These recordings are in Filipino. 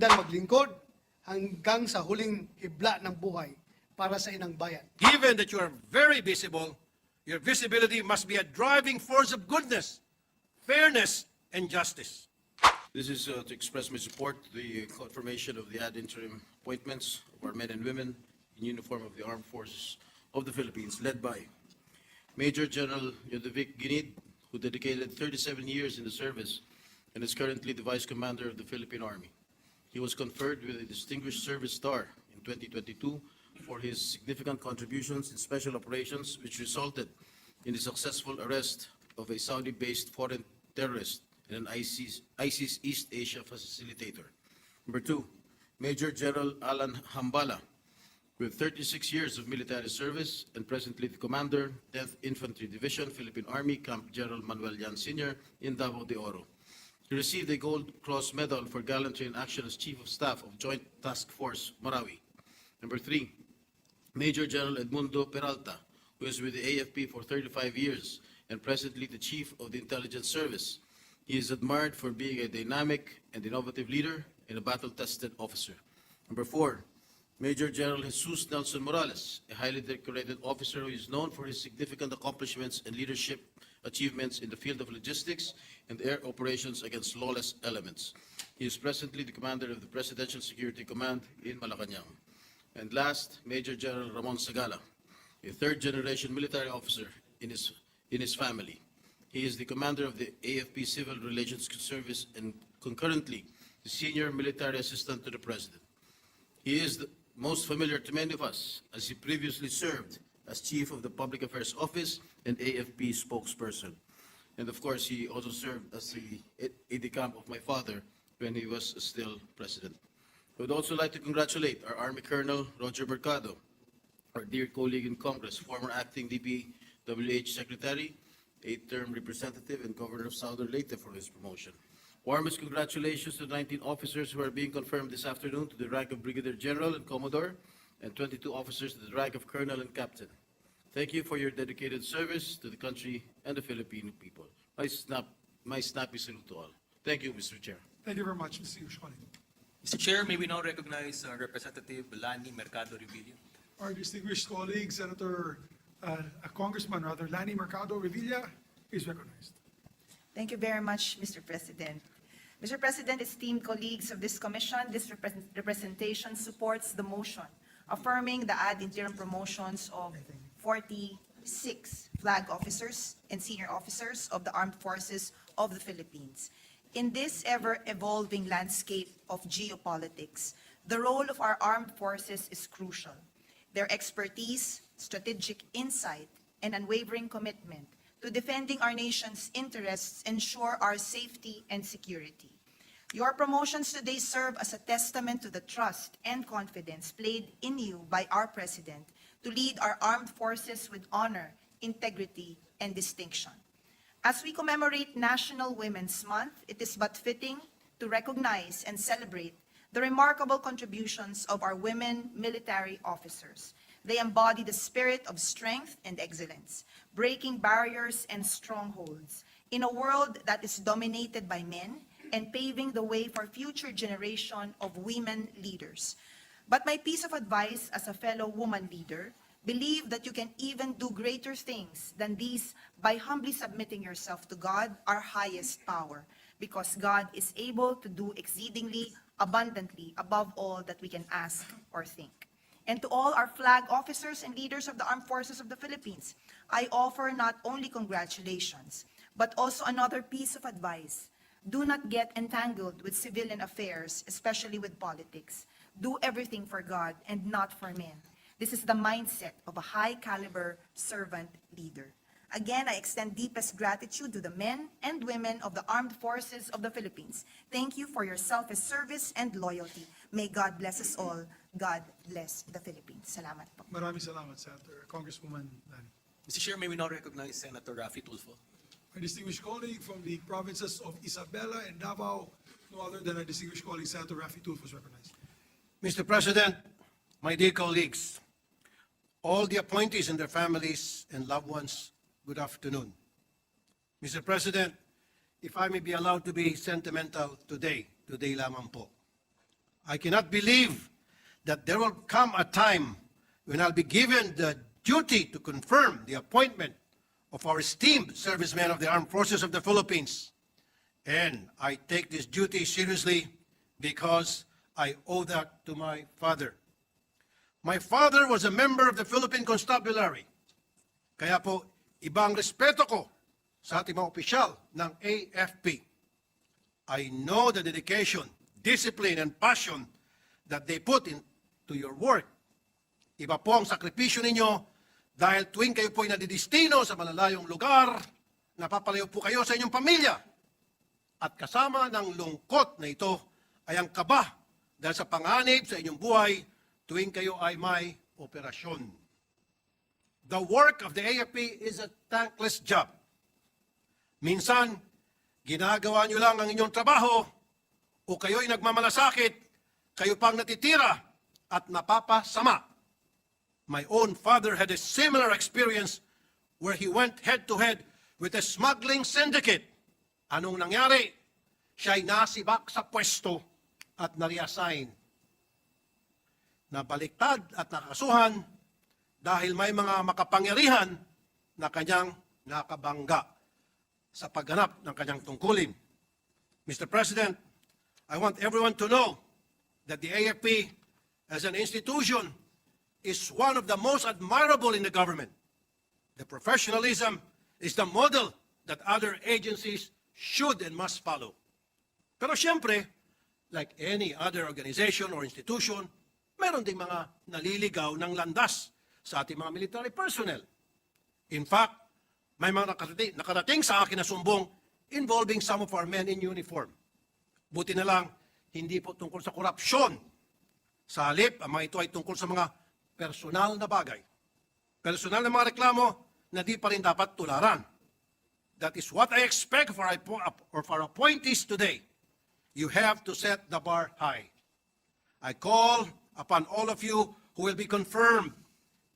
dahil maglingkod hanggang sa huling hibla ng buhay para sa inang bayan. Given that you are very visible, your visibility must be a driving force of goodness, fairness, and justice. This is to express my support to the confirmation of the ad interim appointments of our men and women in uniform of the Armed Forces of the Philippines, led by Major General Yodovic Ginid, who dedicated 37 years in the service and is currently the Vice Commander of the Philippine Army. He was conferred with a Distinguished Service Star in 2022 for his significant contributions in special operations, which resulted in the successful arrest of a Saudi-based foreign terrorist and an ISIS East Asia facilitator. Number two, Major General Alan Hambala, with 36 years of military service and presently the Commander, 10th Infantry Division, Philippine Army, Camp General Manuel Yan Sr. in Davao de Oro. He received a Gold Cross Medal for gallantry in action as Chief of Staff of Joint Task Force Marawi. Number three, Major General Edmundo Peralta, who is with the AFP for 35 years and presently the Chief of the Intelligence Service. He is admired for being a dynamic and innovative leader and a battle-tested officer. Number four, Major General Jesus Nelson Morales, a highly decorated officer who is known for his significant accomplishments and leadership achievements in the field of logistics and air operations against lawless elements. He is presently the commander of the Presidential Security Command in Malacanang. And last, Major General Ramon Sagala, a third-generation military officer in his family. He is the commander of the AFP Civil Relations Service and concurrently the senior military assistant to the President. He is the most familiar to many of us as he previously served as Chief of the Public Affairs Office and AFP spokesperson. And of course, he also served as the aide-de-camp of my father when he was still president. I would also like to congratulate our Army Colonel Roger Mercado, our dear colleague in Congress, former acting DPWH Secretary, 8-term representative and Governor of Southern Leyte for his promotion. Warmest congratulations to 19 officers who are being confirmed this afternoon to the rank of Brigadier General and Commodore, and 22 officers to the rank of Colonel and Captain. Thank you for your dedicated service to the country and the Filipino people. My snappy salute to all. Thank you, Mr. Chair. Thank you very much, Mr. Ushwani. Mr. Chair, may we now recognize Representative Lani Mercado Revilla. Our distinguished colleague, Congressman Lani Mercado Revilla, is recognized. Thank you very much, Mr. President. Mr. President, esteemed colleagues of this commission, this representation supports the motion affirming the ad interim promotions of 46 flag officers and senior officers of the Armed Forces of the Philippines. In this ever-evolving landscape of geopolitics, the role of our armed forces is crucial. Their expertise, strategic insight, and unwavering commitment to defending our nation's interests ensure our safety and security. Your promotions today serve as a testament to the trust and confidence placed in you by our President to lead our armed forces with honor, integrity, and distinction. As we commemorate National Women's Month, it is but fitting to recognize and celebrate the remarkable contributions of our women military officers. They embody the spirit of strength and excellence, breaking barriers and strongholds in a world that is dominated by men and paving the way for future generation of women leaders. But my piece of advice as a fellow woman leader, believe that you can even do greater things than these by humbly submitting yourself to God, our highest power, because God is able to do exceedingly abundantly above all that we can ask or think. And to all our flag officers and leaders of the Armed Forces of the Philippines, I offer not only congratulations, but also another piece of advice. Do not get entangled with civilian affairs, especially with politics. Do everything for God and not for men. This is the mindset of a high-caliber servant leader. Again, I extend deepest gratitude to the men and women of the Armed Forces of the Philippines. Thank you for your selfless service and loyalty. May God bless us all. God bless the Philippines. Salamat po. Maraming salamat, Senator. Congresswoman Lani. Mr. Chair, may we now recognize Senator Raffy Tulfo. Our distinguished colleague from the provinces of Isabela and Davao, no other than our distinguished colleague, Senator Raffy Tulfo, is recognized. Mr. President, my dear colleagues, all the appointees and their families and loved ones, good afternoon. Mr. President, if I may be allowed to be sentimental today lamang po. I cannot believe that there will come a time when I'll be given the duty to confirm the appointment of our esteemed servicemen of the Armed Forces of the Philippines. And I take this duty seriously because I owe that to my father. My father was a member of the Philippine Constabulary. Kaya po, ibang respeto ko sa ating mga opisyal ng AFP. I know the dedication, discipline, and passion that they put into your work. Iba po ang sakripisyo ninyo dahil tuwing kayo po'y nadidistino sa malalayong lugar, napapalayo po kayo sa inyong pamilya. At kasama ng lungkot na ito ay ang kaba dahil sa panganib sa inyong buhay tuwing kayo ay may operasyon. The work of the AFP is a thankless job. Minsan, ginagawa nyo lang ang inyong trabaho o kayo'y nagmamalasakit, kayo pang natitira at napapasama. My own father had a similar experience where he went head-to-head with a smuggling syndicate. Anong nangyari? Siya'y nasibak sa pwesto at na-reassign. Nabaliktad at nakasuhan dahil may mga makapangyarihan na kanyang nakabangga sa pagganap ng kanyang tungkulin. Mr. President, I want everyone to know that the AFP as an institution is one of the most admirable in the government. The professionalism is the model that other agencies should and must follow. Pero siyempre, like any other organization or institution, meron ding mga naliligaw ng landas sa ating mga military personnel. In fact, may mga nakarating sa akin na sumbong involving some of our men in uniform. Buti na lang, hindi po tungkol sa korupsyon. Sa halip, ang mga ito ay tungkol sa mga personal na bagay. Personal na mga reklamo na di pa rin dapat tularan. That is what I expect for our appointees today. You have to set the bar high. I call upon all of you who will be confirmed.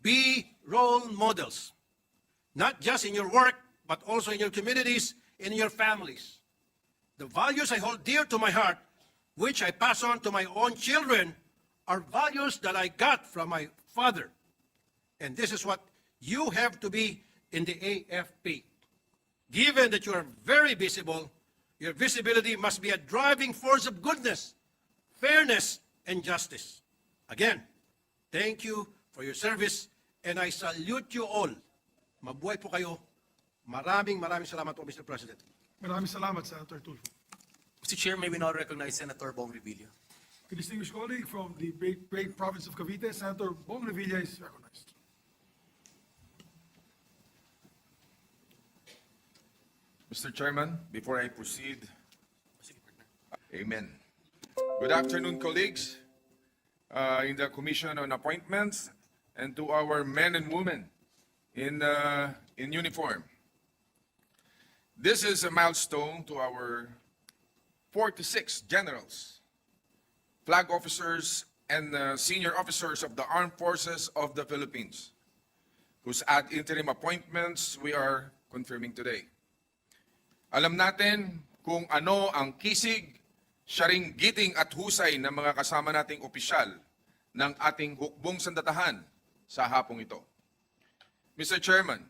Be role models. Not just in your work, but also in your communities and in your families. The values I hold dear to my heart, which I pass on to my own children, are values that I got from my father. And this is what you have to be in the AFP. Given that you are very visible, your visibility must be a driving force of goodness, fairness, and justice. Again, thank you for your service, and I salute you all. Mabuhay po kayo. Maraming salamat po, Mr. President. Maraming salamat, Senator Tulfo. Mr. Chair, may we now recognize Senator Bong Revilla. A distinguished colleague from the great province of Cavite, Senator Bong Revilla is recognized. Mr. Chairman, before I proceed, amen. Good afternoon, colleagues in the Commission on Appointments and to our men and women in uniform. This is a milestone to our 46 generals, flag officers, and senior officers of the Armed Forces of the Philippines, whose ad interim appointments we are confirming today. Alam natin kung ano ang kisig, syaring giting at husay ng mga kasama nating opisyal ng ating hukbong sandatahan sa hapong ito. Mr. Chairman,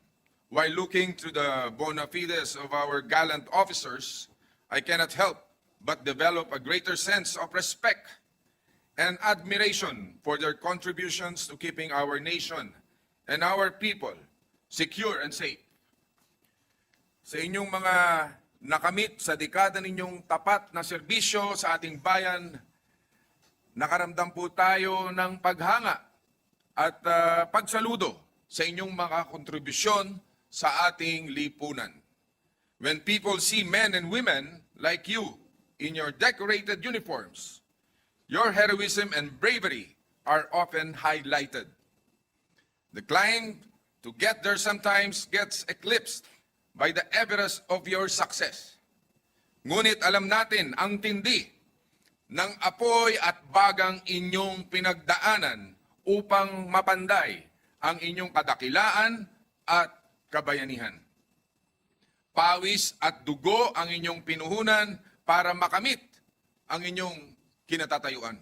while looking to the bona fides of our gallant officers, I cannot help but develop a greater sense of respect and admiration for their contributions to keeping our nation and our people secure and safe. Sa inyong mga nakamit sa dekada ninyong tapat na serbisyo sa ating bayan, nakaramdam po tayo ng paghanga at pagsaludo sa inyong mga kontribusyon sa ating lipunan. When people see men and women like you in your decorated uniforms, your heroism and bravery are often highlighted. The climb to get there sometimes gets eclipsed by the Everest of your success. Ngunit alam natin ang tindi ng apoy at bagang inyong pinagdaanan upang mapanday ang inyong kadakilaan at kabayanihan. Pawis at dugo ang inyong pinuhunan para makamit ang inyong kinatatayuan.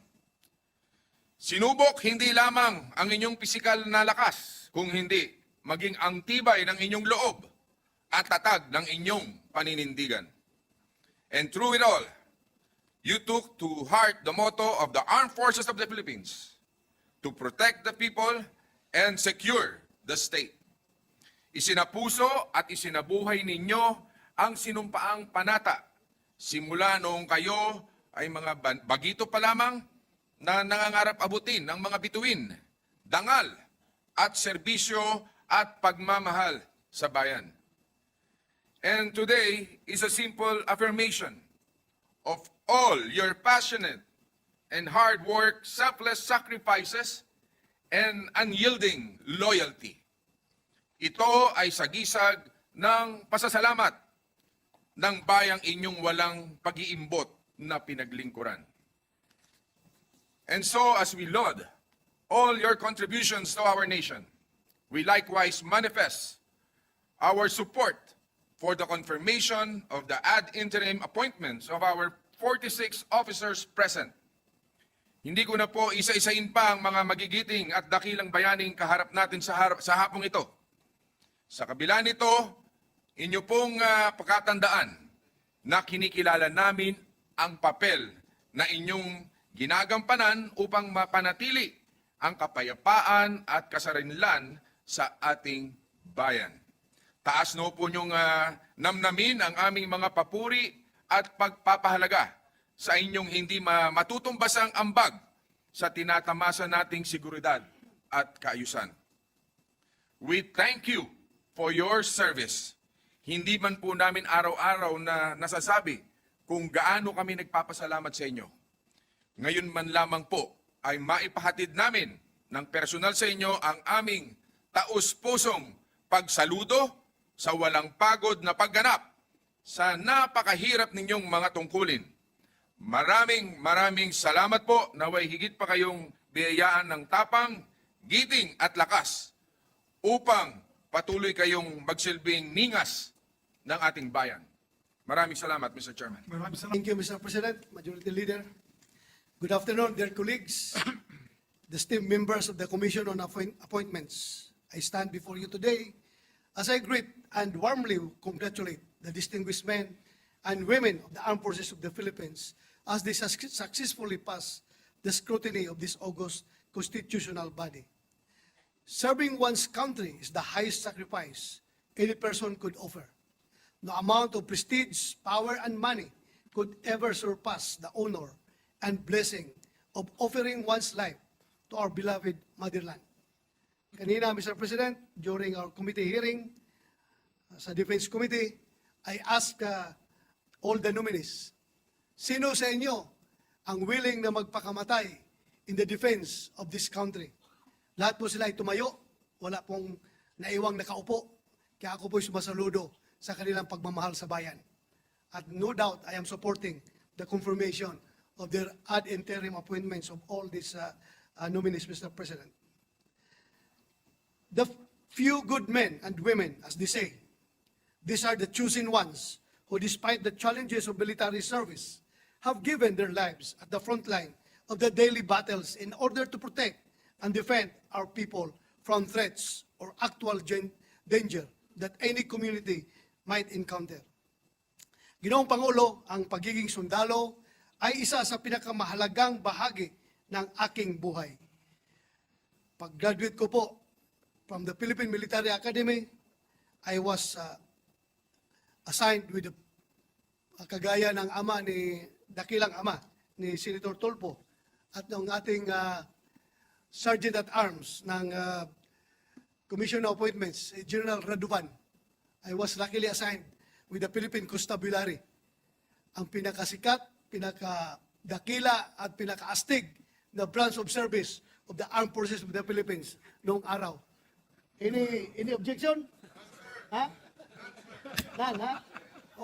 Sinubok hindi lamang ang inyong pisikal na lakas, kung hindi maging ang tibay ng inyong loob at tatag ng inyong paninindigan. And through it all, you took to heart the motto of the Armed Forces of the Philippines, to protect the people and secure the state. Isinapuso at isinabuhay ninyo ang sinumpaang panata simula noong kayo ay mga bagito pa lamang na nangangarap abutin ng mga bituin, dangal at serbisyo at pagmamahal sa bayan. And today is a simple affirmation of all your passionate and hard work, selfless sacrifices, and unyielding loyalty. Ito ay sagisag ng pasasalamat ng bayang inyong walang pag-iimbot na pinaglingkuran. And so, as we laud all your contributions to our nation, we likewise manifest our support for the confirmation of the ad interim appointments of our 46 officers present. Hindi ko na po isa-isain pa ang mga magigiting at dakilang bayaning kaharap natin sa hapong ito. Sa kabila nito, inyo pong pagkatandaan na kinikilala namin ang papel na inyong ginagampanan upang mapanatili ang kapayapaan at kasarinlan sa ating bayan. Taas no po niyong namnamin ang aming mga papuri at pagpapahalaga sa inyong hindi matutumbasang ambag sa tinatamasa nating seguridad at kaayusan. We thank you for your service. Hindi man po namin araw-araw na nasasabi kung gaano kami nagpapasalamat sa inyo. Ngayon man lamang po ay maipahatid namin ng personal sa inyo ang aming taus-pusong pagsaludo sa walang pagod na pagganap sa napakahirap ninyong mga tungkulin. Maraming salamat po, naway higit pa kayong biyayaan ng tapang, giting at lakas upang patuloy kayong magsilbing ningas ng ating bayan. Maraming salamat, Mr. Chairman. Maraming salamat. Thank you, Mr. President, Majority Leader. Good afternoon, dear colleagues, the esteemed members of the Commission on Appointments. I stand before you today as I greet and warmly congratulate the distinguished men and women of the Armed Forces of the Philippines as they successfully pass the scrutiny of this august constitutional body. Serving one's country is the highest sacrifice any person could offer. No amount of prestige, power, and money could ever surpass the honor and blessing of offering one's life to our beloved motherland. Kanina, Mr. President, during our committee hearing sa Defense Committee, I asked all the nominees, sino sa inyo ang willing na magpakamatay in the defense of this country? Lahat po sila ay tumayo, wala pong naiwang nakaupo, kaya ako po'y sumasaludo sa kanilang pagmamahal sa bayan. At no doubt, I am supporting the confirmation of their ad interim appointments of all these nominees, Mr. President. The few good men and women, as they say, these are the chosen ones who, despite the challenges of military service, have given their lives at the front line of the daily battles in order to protect and defend our people from threats or actual danger that any community might encounter. Ginoong Pangulo, ang pagiging sundalo ay isa sa pinakamahalagang bahagi ng aking buhay. Pag-graduate ko po from the Philippine Military Academy, I was assigned with the kagaya ng dakilang ama ni Senator Tolpo at ng ating Sergeant at Arms ng Commission on Appointments, General Raduvan. I was luckily assigned with the Philippine Constabulary. Ang pinakasikat, pinakadakila at pinakaastig na branch of service of the Armed Forces of the Philippines noong araw. Any objection? Ha? None, ha?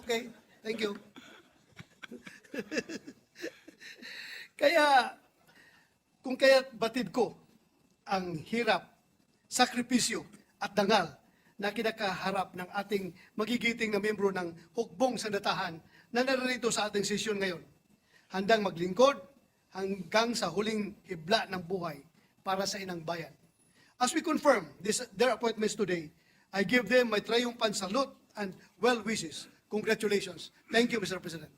Okay, thank you. Kung kaya't batid ko ang hirap, sakripisyo at dangal na kinakaharap ng ating magigiting na membro ng hukbong sandatahan na narito sa ating sesyon ngayon. Handang maglingkod, hanggang sa huling hibla ng buhay para sa inang bayan. As we confirm their appointments today, I give them my triumphant salute and well wishes. Congratulations. Thank you, Mr. President.